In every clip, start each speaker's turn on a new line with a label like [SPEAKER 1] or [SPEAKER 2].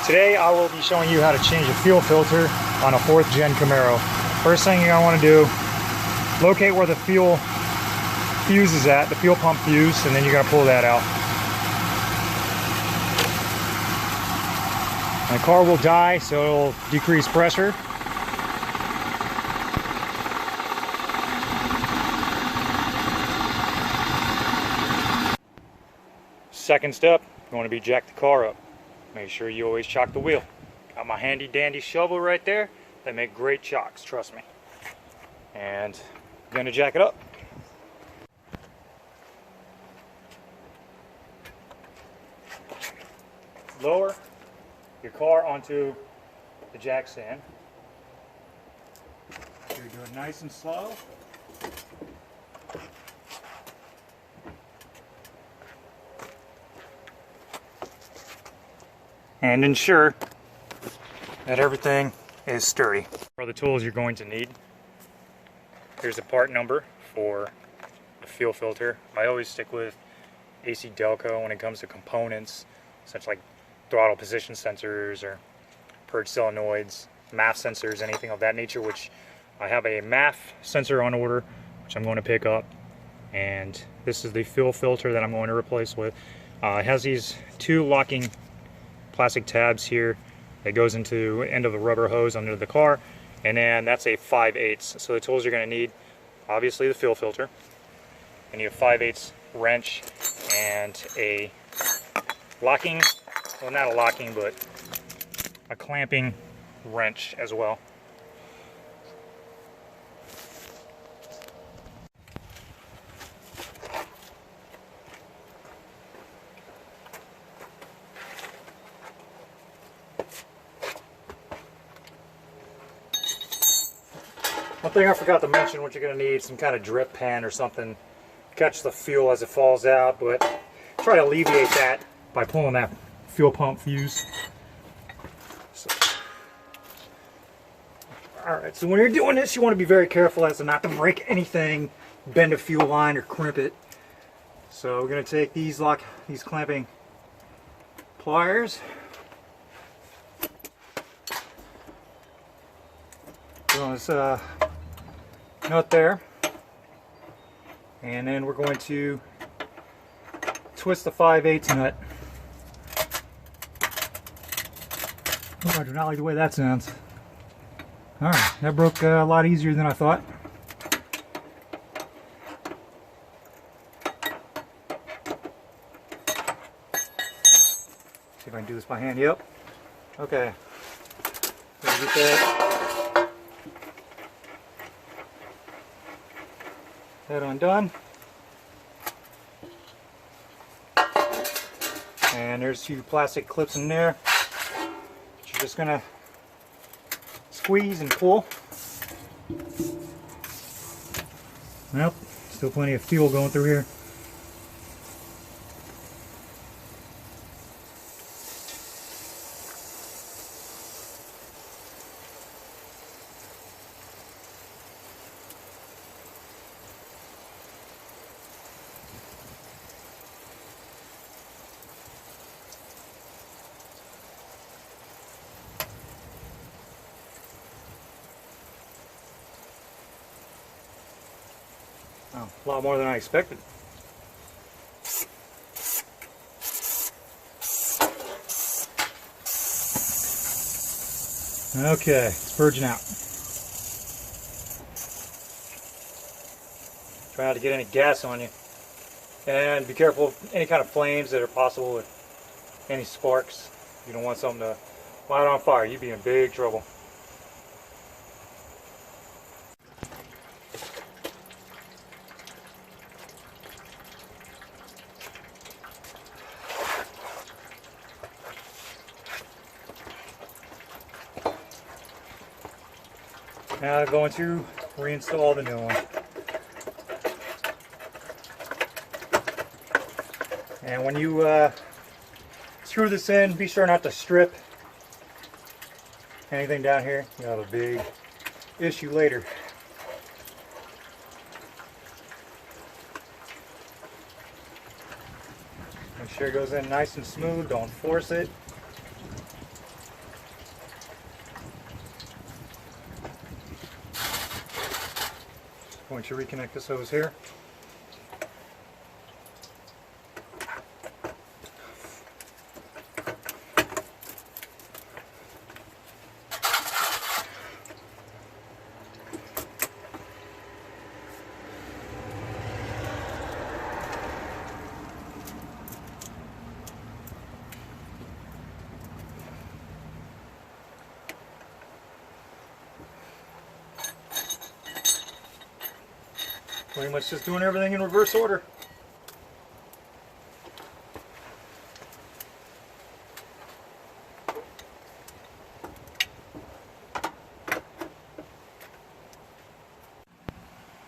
[SPEAKER 1] Today I will be showing you how to change a fuel filter on a 4th gen Camaro. First thing you're going to want to do, locate where the fuel fuse is at, the fuel pump fuse, and then you're going to pull that out. And the car will die, so it'll decrease pressure. Second step, you want to be jack the car up. Make sure you always chock the wheel. Got my handy dandy shovel right there. They make great chocks, trust me. And I'm going to jack it up. Lower your car onto the jack stand. You're doing nice and slow. And ensure that everything is sturdy. For the tools you're going to need, here's the part number for the fuel filter. I always stick with AC Delco when it comes to components, such like throttle position sensors or purge solenoids, MAF sensors, anything of that nature, which I have a MAF sensor on order, which I'm going to pick up. And this is the fuel filter that I'm going to replace with. It has these two locking plastic tabs here that goes into the end of the rubber hose under the car, and then that's a 5/8. So the tools you're going to need, obviously the fuel filter, and you have 5/8 wrench and a locking, well not a locking, but a clamping wrench as well. One thing I forgot to mention, what you're going to need, some kind of drip pen or something to catch the fuel as it falls out, but try to alleviate that by pulling that fuel pump fuse. Alright, so when you're doing this, you want to be very careful as to not to break anything, bend a fuel line, or crimp it. So we're going to take these clamping pliers. So this nut there, and then we're going to twist the 5/8 nut. Oh, I do not like the way that sounds. Alright, that broke a lot easier than I thought. See if I can do this by hand. Yep. Okay. Get that undone. And there's 2 plastic clips in there. You're just gonna squeeze and pull. Nope, still plenty of fuel going through here. Oh, a lot more than I expected. Okay, it's purging out. Try not to get any gas on you. And be careful of any kind of flames that are possible with any sparks. You don't want something to light on fire. You'd be in big trouble. Now I'm going to reinstall the new one. And when you screw this in, be sure not to strip anything down here. You'll have a big issue later. Make sure it goes in nice and smooth, don't force it. Going to reconnect this hose here. Pretty much just doing everything in reverse order.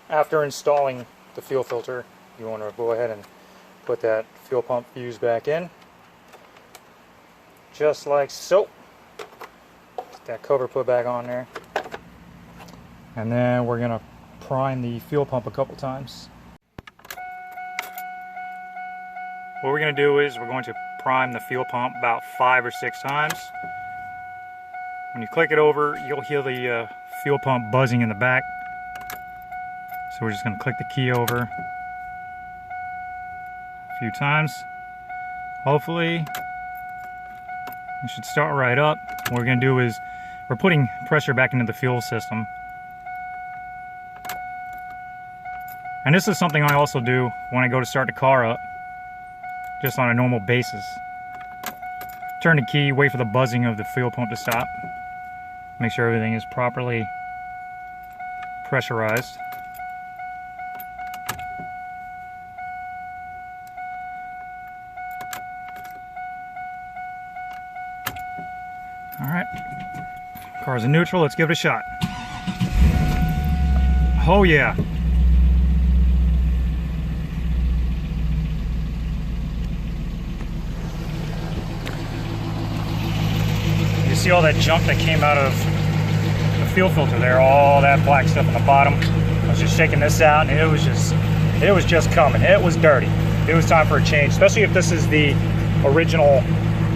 [SPEAKER 1] After installing the fuel filter, you want to go ahead and put that fuel pump fuse back in. Just like so. Get that cover put back on there. And then we're going to prime the fuel pump a couple times. What we're going to do is we're going to prime the fuel pump about 5 or 6 times. When you click it over, you'll hear the fuel pump buzzing in the back. So we're just going to click the key over a few times. Hopefully it should start right up. What we're going to do is we're putting pressure back into the fuel system. And this is something I also do when I go to start the car up, just on a normal basis. Turn the key, wait for the buzzing of the fuel pump to stop. Make sure everything is properly pressurized. Alright, car's in neutral, let's give it a shot. Oh yeah. You see all that junk that came out of the fuel filter there, all that black stuff on the bottom. I was just shaking this out and it was just coming. It was dirty. It was time for a change, especially if this is the original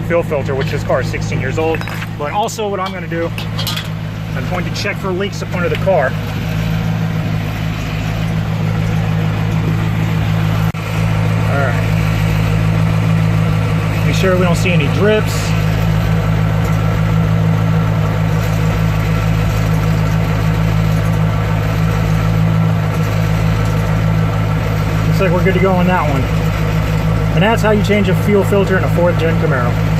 [SPEAKER 1] fuel filter, which this car is 16 years old. But also what I'm going to do, I'm going to check for leaks up under the car. Alright. Make sure we don't see any drips. Looks like we're good to go on that one. And that's how you change a fuel filter in a 4th gen Camaro.